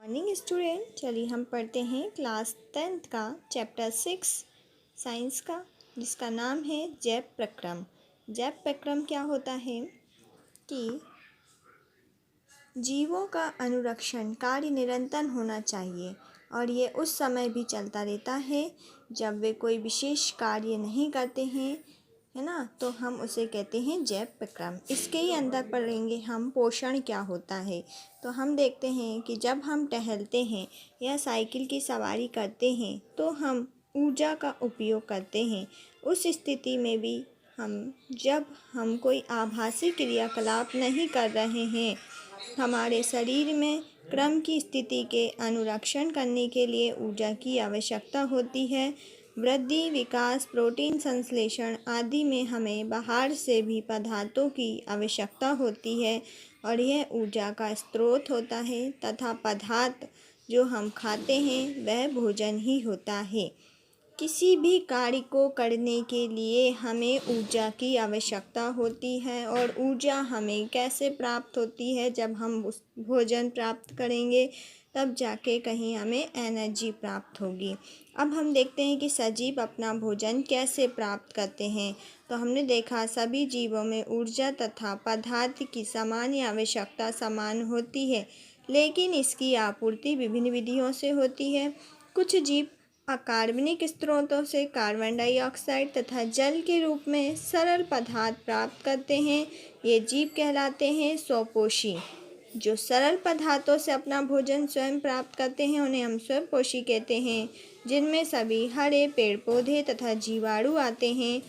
Morning student, चलिए हम पढ़ते हैं क्लास 10th का चैप्टर 6 साइंस का, जिसका नाम है जैव प्रक्रम। जैव प्रक्रम क्या होता है कि जीवों का अनुरक्षण कार्य निरंतर होना चाहिए और ये उस समय भी चलता रहता है जब वे कोई विशेष कार्य नहीं करते हैं, है ना। तो हम उसे कहते हैं जैव प्रक्रम। इसके ही अंदर पढ़ेंगे हम पोषण क्या होता है। तो हम देखते हैं कि जब हम टहलते हैं या साइकिल की सवारी करते हैं तो हम ऊर्जा का उपयोग करते हैं। उस स्थिति में भी जब हम कोई आभासी क्रियाकलाप नहीं कर रहे हैं, हमारे शरीर में क्रम की स्थिति के अनुरक्षण करने के लिए ऊर्जा की आवश्यकता होती है। वृद्धि, विकास, प्रोटीन संश्लेषण आदि में हमें बाहर से भी पदार्थों की आवश्यकता होती है और यह ऊर्जा का स्रोत होता है तथा पदार्थ जो हम खाते हैं वह भोजन ही होता है। किसी भी कार्य को करने के लिए हमें ऊर्जा की आवश्यकता होती है और ऊर्जा हमें कैसे प्राप्त होती है, जब हम उस भोजन प्राप्त करेंगे तब जाके कहीं हमें एनर्जी प्राप्त होगी। अब हम देखते हैं कि सजीव अपना भोजन कैसे प्राप्त करते हैं। तो हमने देखा सभी जीवों में ऊर्जा तथा पदार्थ की सामान्य आवश्यकता समान होती है, लेकिन इसकी आपूर्ति विभिन्न विधियों से होती है। कुछ जीव अकार्बनिक स्रोतों से कार्बन डाइऑक्साइड तथा जल के रूप में सरल पदार्थ प्राप्त करते हैं। ये जीव कहलाते हैं स्वपोषी। जो सरल पदार्थों से अपना भोजन स्वयं प्राप्त करते हैं उन्हें हम स्वपोषी कहते हैं, जिनमें सभी हरे पेड़ पौधे तथा जीवाणु आते हैं।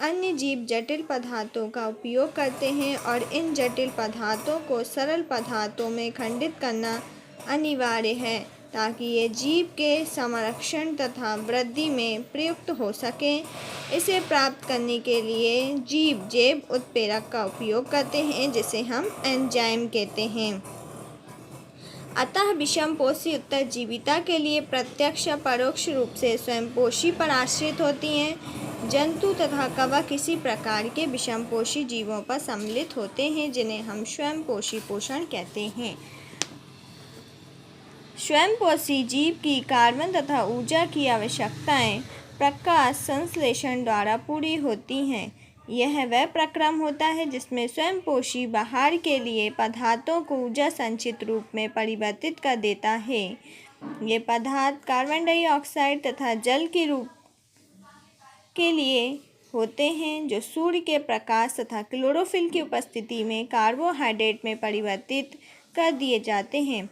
अन्य जीव जटिल पदार्थों का उपयोग करते हैं और इन जटिल पदार्थों को सरल पदार्थों में खंडित करना अनिवार्य है ताकि ये जीव के संरक्षण तथा वृद्धि में प्रयुक्त हो सकें। इसे प्राप्त करने के लिए जीव जैव उत्प्रेरक का उपयोग करते हैं, जिसे हम एंजाइम कहते हैं। अतः विषमपोषी उत्तरजीविता के लिए प्रत्यक्ष या परोक्ष रूप से स्वयंपोषी पर आश्रित होती हैं। जंतु तथा कवक इसी प्रकार के विषमपोषी जीवों पर सम्मिलित होते हैं, जिन्हें हम स्वयंपोषी पोषण कहते हैं। स्वयंपोषी जीव की कार्बन तथा ऊर्जा की आवश्यकताएं प्रकाश संश्लेषण द्वारा पूरी होती हैं। यह वह प्रक्रम होता है जिसमें स्वयंपोषी बाहर के लिए पदार्थों को ऊर्जा संचित रूप में परिवर्तित कर देता है। ये पदार्थ कार्बन डाइऑक्साइड तथा जल के रूप के लिए होते हैं, जो सूर्य के प्रकाश तथा क्लोरोफिल की उपस्थिति में कार्बोहाइड्रेट में परिवर्तित कर दिए जाते हैं।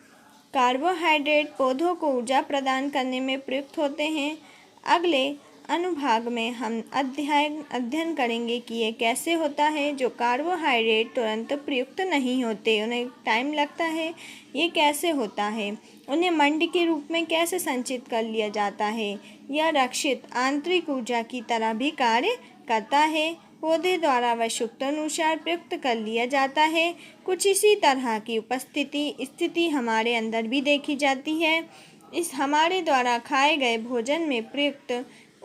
कार्बोहाइड्रेट पौधों को ऊर्जा प्रदान करने में प्रयुक्त होते हैं। अगले अनुभाग में हम अध्ययन करेंगे कि ये कैसे होता है। जो कार्बोहाइड्रेट तुरंत प्रयुक्त नहीं होते, उन्हें टाइम लगता है, ये कैसे होता है। उन्हें मंड के रूप में कैसे संचित कर लिया जाता है। यह रक्षित आंतरिक ऊर्जा की तरह भी कार्य करता है। पौधे द्वारा आवश्यकतानुसार प्रयुक्त कर लिया जाता है। कुछ इसी तरह की स्थिति हमारे अंदर भी देखी जाती है। इस हमारे द्वारा खाए गए भोजन में प्रयुक्त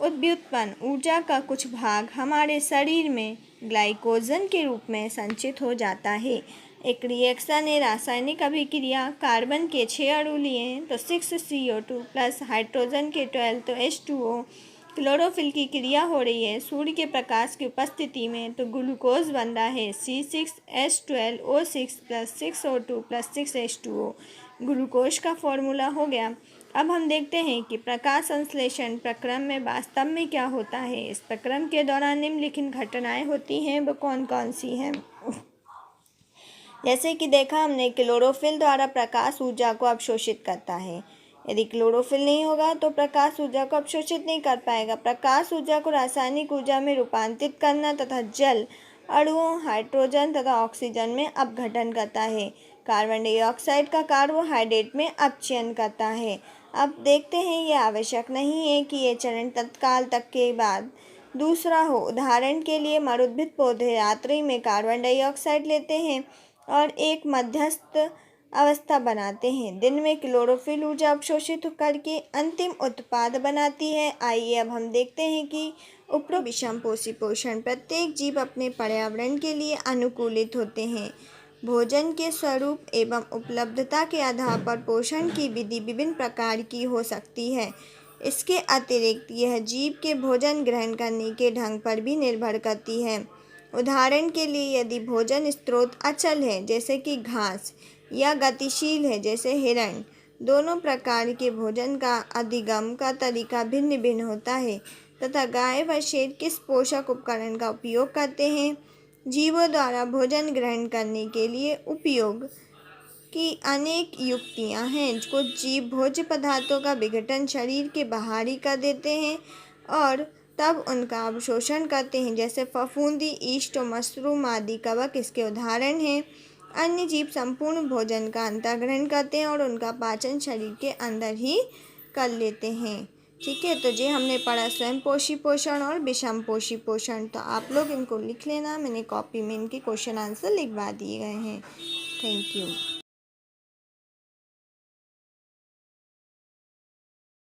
व्युत्पन्न ऊर्जा का कुछ भाग हमारे शरीर में ग्लाइकोजन के रूप में संचित हो जाता है। एक रिएक्शन है रासायनिक अभिक्रिया। कार्बन के 6 अणु लिए तो 6 CO2 प्लस हाइड्रोजन के 12 तो H2O। क्लोरोफिल की क्रिया हो रही है सूर्य के प्रकाश की उपस्थिति में, तो ग्लूकोज बन रहा है C6H12O6 plus 6O2 plus 6H2O। Glucose का फॉर्मूला हो गया। अब हम देखते हैं कि प्रकाश संश्लेषण प्रक्रम में वास्तव में क्या होता है। इस प्रक्रम के दौरान निम्नलिखित घटनाएं होती हैं, वो कौन कौन सी हैं। जैसे कि देखा हमने, क्लोरोफिल द्वारा प्रकाश ऊर्जा को अवशोषित करता है। यदि क्लोरोफिल नहीं होगा तो प्रकाश ऊर्जा को अवशोषित नहीं कर पाएगा। प्रकाश ऊर्जा को रासायनिक ऊर्जा में रूपांतरित करना तथा जल अणुओं हाइड्रोजन तथा ऑक्सीजन में अपघटन करता है। कार्बन डाइऑक्साइड का कार्बोहाइड्रेट में अपचयन करता है। अब देखते हैं, यह आवश्यक नहीं है कि ये चरण तत्काल तक के बाद दूसरा हो। उदाहरण के लिए मरुद्भिद पौधे रात्रि में कार्बन डाइऑक्साइड लेते हैं और एक मध्यस्थ अवस्था बनाते हैं। दिन में क्लोरोफिल ऊर्जा अवशोषित करके अंतिम उत्पाद बनाती है। आइए अब हम देखते हैं कि विषमपोषी पोषण प्रत्येक जीव अपने पर्यावरण के लिए अनुकूलित होते हैं। भोजन के स्वरूप एवं उपलब्धता के आधार पर पोषण की विधि विभिन्न प्रकार की हो सकती है। इसके अतिरिक्त यह जीव के भोजन ग्रहण करने के ढंग पर भी निर्भर करती है। उदाहरण के लिए यदि भोजन स्रोत अचल है जैसे कि घास या गतिशील है जैसे हिरण, दोनों प्रकार के भोजन का अधिगम का तरीका भिन्न भिन्न होता है तथा गाय व शेर किस पोषक उपकरण का उपयोग करते हैं। जीवों द्वारा भोजन ग्रहण करने के लिए उपयोग की अनेक युक्तियां हैं। कुछ जीव भोज्य पदार्थों का विघटन शरीर के बाहरी कर देते हैं और तब उनका अवशोषण करते हैं, जैसे फफूंदी, ईस्ट और मशरूम आदि कवक इसके उदाहरण हैं। अन्य जीव संपूर्ण भोजन का अंतर्ग्रहण करते हैं और उनका पाचन शरीर के अंदर ही कर लेते हैं। ठीक है, तो ये हमने पढ़ा स्वयं पोषी पोषण और विषम पोषी पोषण। तो आप लोग इनको लिख लेना, मैंने कॉपी में इनके क्वेश्चन आंसर लिखवा दिए गए हैं। Thank you.